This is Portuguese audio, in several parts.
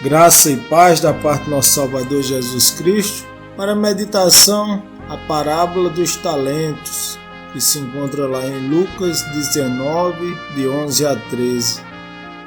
Graça e paz da parte do nosso Salvador Jesus Cristo. Para a meditação, a parábola dos talentos, que se encontra lá em Lucas 19, de 11 a 13.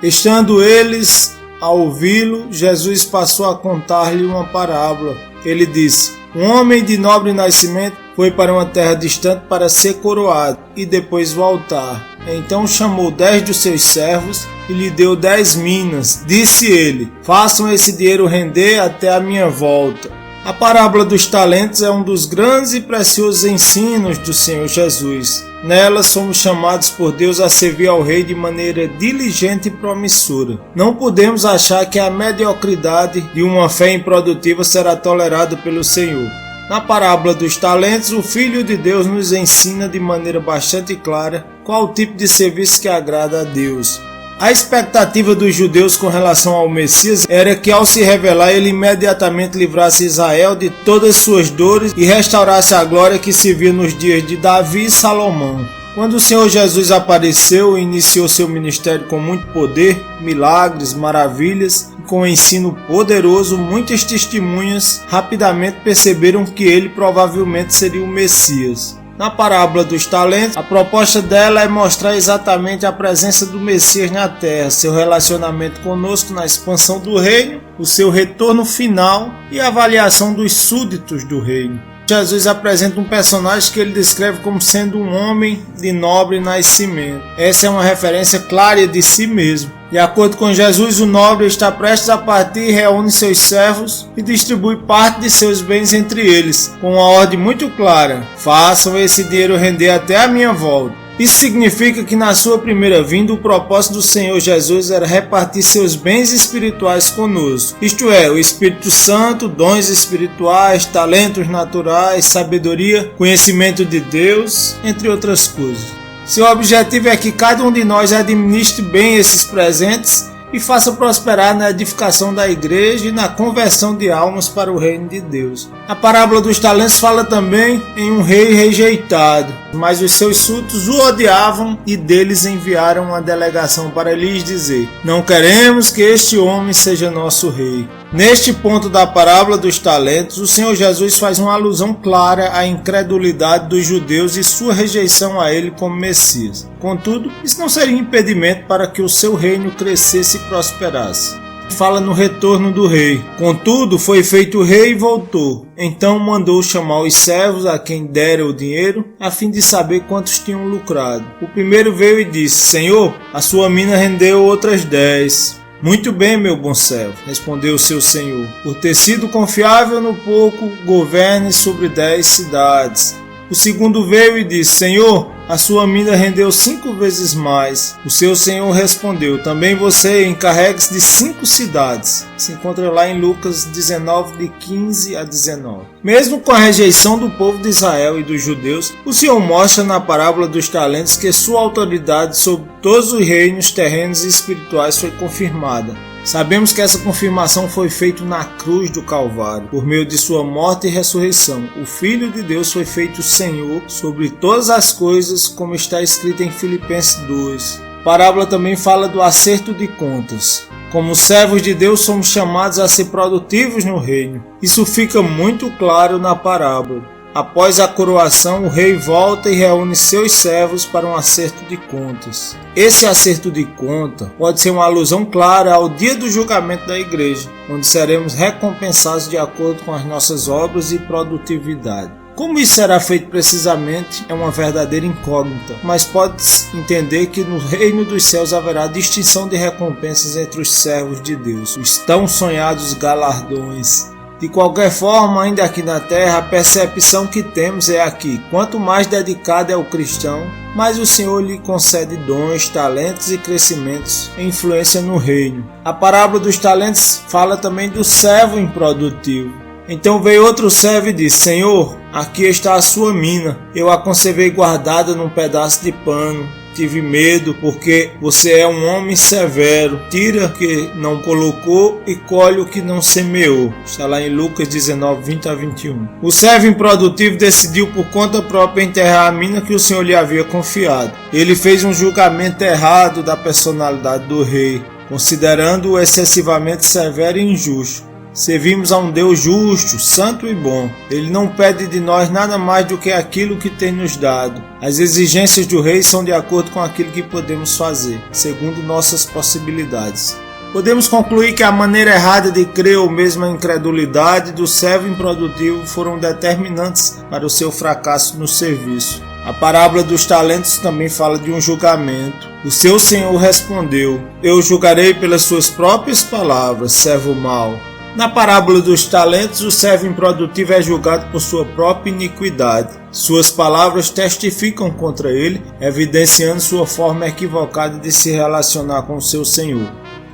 Estando eles a ouvi-lo, Jesus passou a contar-lhe uma parábola. Ele disse: um homem de nobre nascimento foi para uma terra distante para ser coroado e depois voltar. Então chamou 10 dos seus servos e lhe deu 10 minas. Disse ele: façam esse dinheiro render até a minha volta. A parábola dos talentos é um dos grandes e preciosos ensinos do Senhor Jesus. Nela somos chamados por Deus a servir ao Rei de maneira diligente e promissora. Não podemos achar que a mediocridade de uma fé improdutiva será tolerada pelo Senhor. Na parábola dos talentos, o Filho de Deus nos ensina de maneira bastante clara qual o tipo de serviço que agrada a Deus. A expectativa dos judeus com relação ao Messias era que, ao se revelar, ele imediatamente livrasse Israel de todas suas dores e restaurasse a glória que se via nos dias de Davi e Salomão. Quando o Senhor Jesus apareceu e iniciou seu ministério com muito poder, milagres, maravilhas e com um ensino poderoso, muitas testemunhas rapidamente perceberam que ele provavelmente seria o Messias. Na parábola dos talentos, a proposta dela é mostrar exatamente a presença do Messias na terra, seu relacionamento conosco na expansão do reino, o seu retorno final e a avaliação dos súditos do reino. Jesus apresenta um personagem que ele descreve como sendo um homem de nobre nascimento. Essa é uma referência clara de si mesmo. De acordo com Jesus, o nobre está prestes a partir, reúne seus servos e distribui parte de seus bens entre eles, com uma ordem muito clara: façam esse dinheiro render até a minha volta. Isso significa que na sua primeira vinda o propósito do Senhor Jesus era repartir seus bens espirituais conosco, isto é, o Espírito Santo, dons espirituais, talentos naturais, sabedoria, conhecimento de Deus, entre outras coisas. Seu objetivo é que cada um de nós administre bem esses presentes e faça prosperar na edificação da igreja e na conversão de almas para o reino de Deus. A parábola dos talentos fala também em um rei rejeitado, mas os seus súditos o odiavam e deles enviaram uma delegação para lhes dizer: não queremos que este homem seja nosso rei. Neste ponto da parábola dos talentos, o Senhor Jesus faz uma alusão clara à incredulidade dos judeus e sua rejeição a ele como Messias. Contudo, isso não seria impedimento para que o seu reino crescesse e prosperasse. Fala no retorno do rei. Contudo, foi feito rei e voltou. Então mandou chamar os servos a quem dera o dinheiro, a fim de saber quantos tinham lucrado. O primeiro veio e disse: Senhor, a sua mina rendeu outras 10. Muito bem, meu bom servo, respondeu o seu senhor. Por ter sido confiável no pouco, governe sobre 10 cidades. O segundo veio e disse: Senhor, a sua mina rendeu 5 vezes mais. O seu senhor respondeu: também você encarregue-se de 5 cidades. Se encontra lá em Lucas 19, de 15 a 19. Mesmo com a rejeição do povo de Israel e dos judeus, o Senhor mostra na parábola dos talentos que sua autoridade sobre todos os reinos terrenos e espirituais foi confirmada. Sabemos que essa confirmação foi feita na cruz do Calvário. Por meio de sua morte e ressurreição, o Filho de Deus foi feito Senhor sobre todas as coisas, como está escrito em Filipenses 2. A parábola também fala do acerto de contas. Como servos de Deus, somos chamados a ser produtivos no reino. Isso fica muito claro na parábola. Após a coroação, o rei volta e reúne seus servos para um acerto de contas. Esse acerto de conta pode ser uma alusão clara ao dia do julgamento da igreja, onde seremos recompensados de acordo com as nossas obras e produtividade. Como isso será feito precisamente é uma verdadeira incógnita, mas pode-se entender que no reino dos céus haverá distinção de recompensas entre os servos de Deus, os tão sonhados galardões. De qualquer forma, ainda aqui na terra, a percepção que temos é aqui: quanto mais dedicado é o cristão, mais o Senhor lhe concede dons, talentos e crescimentos e influência no reino. A parábola dos talentos fala também do servo improdutivo. Então veio outro servo e disse: Senhor, aqui está a sua mina. Eu a conservei guardada num pedaço de pano. Tive medo, porque você é um homem severo. Tira o que não colocou e colhe o que não semeou. Está lá em Lucas 19, 20 a 21. O servo improdutivo decidiu por conta própria enterrar a mina que o Senhor lhe havia confiado. Ele fez um julgamento errado da personalidade do rei. considerando-o excessivamente severo e injusto. Servimos a um Deus justo, santo e bom. Ele não pede de nós nada mais do que aquilo que tem nos dado. As exigências do rei são de acordo com aquilo que podemos fazer, segundo nossas possibilidades. Podemos concluir que a maneira errada de crer ou mesmo a incredulidade do servo improdutivo foram determinantes para o seu fracasso no serviço. A parábola dos talentos também fala de um julgamento. O seu senhor respondeu: Eu julgarei pelas suas próprias palavras, servo mau. Na parábola dos talentos, o servo improdutivo é julgado por sua própria iniquidade. Suas palavras testificam contra ele, evidenciando sua forma equivocada de se relacionar com o seu senhor.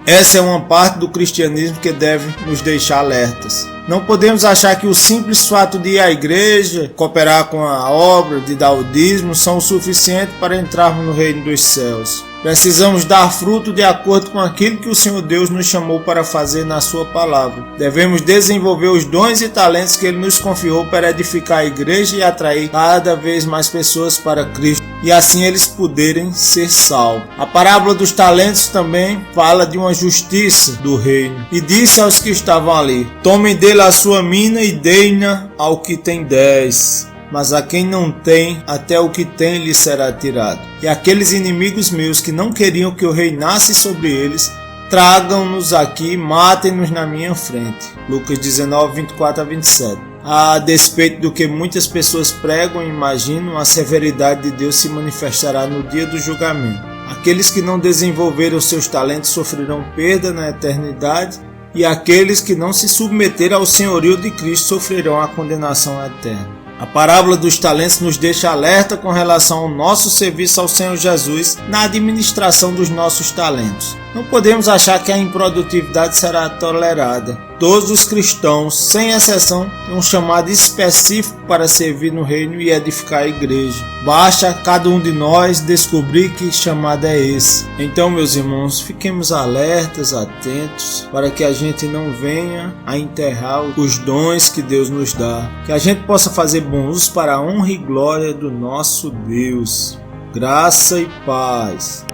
Essa é uma parte do cristianismo que deve nos deixar alertas. Não podemos achar que o simples fato de ir à igreja, cooperar com a obra, de dar o dízimo, são o suficiente para entrarmos no reino dos céus. Precisamos dar fruto de acordo com aquilo que o Senhor Deus nos chamou para fazer na sua palavra. Devemos desenvolver os dons e talentos que Ele nos confiou para edificar a igreja e atrair cada vez mais pessoas para Cristo, e assim eles poderem ser salvos. A parábola dos talentos também fala de uma justiça do reino. E disse aos que estavam ali: Tomem dele a sua mina e deem-na ao que tem 10. Mas a quem não tem, até o que tem lhe será tirado. E aqueles inimigos meus que não queriam que eu reinasse sobre eles, tragam-nos aqui e matem-nos na minha frente. Lucas 19, 24 a 27. A despeito do que muitas pessoas pregam e imaginam, a severidade de Deus se manifestará no dia do julgamento. Aqueles que não desenvolveram seus talentos sofrerão perda na eternidade, e aqueles que não se submeteram ao senhorio de Cristo sofrerão a condenação eterna. A parábola dos talentos nos deixa alerta com relação ao nosso serviço ao Senhor Jesus na administração dos nossos talentos. Não podemos achar que a improdutividade será tolerada. Todos os cristãos, sem exceção, têm um chamado específico para servir no reino e edificar a igreja. Basta a cada um de nós descobrir que chamado é esse. Então, meus irmãos, fiquemos alertas, atentos, para que a gente não venha a enterrar os dons que Deus nos dá. Que a gente possa fazer bom uso para a honra e glória do nosso Deus. Graça e paz.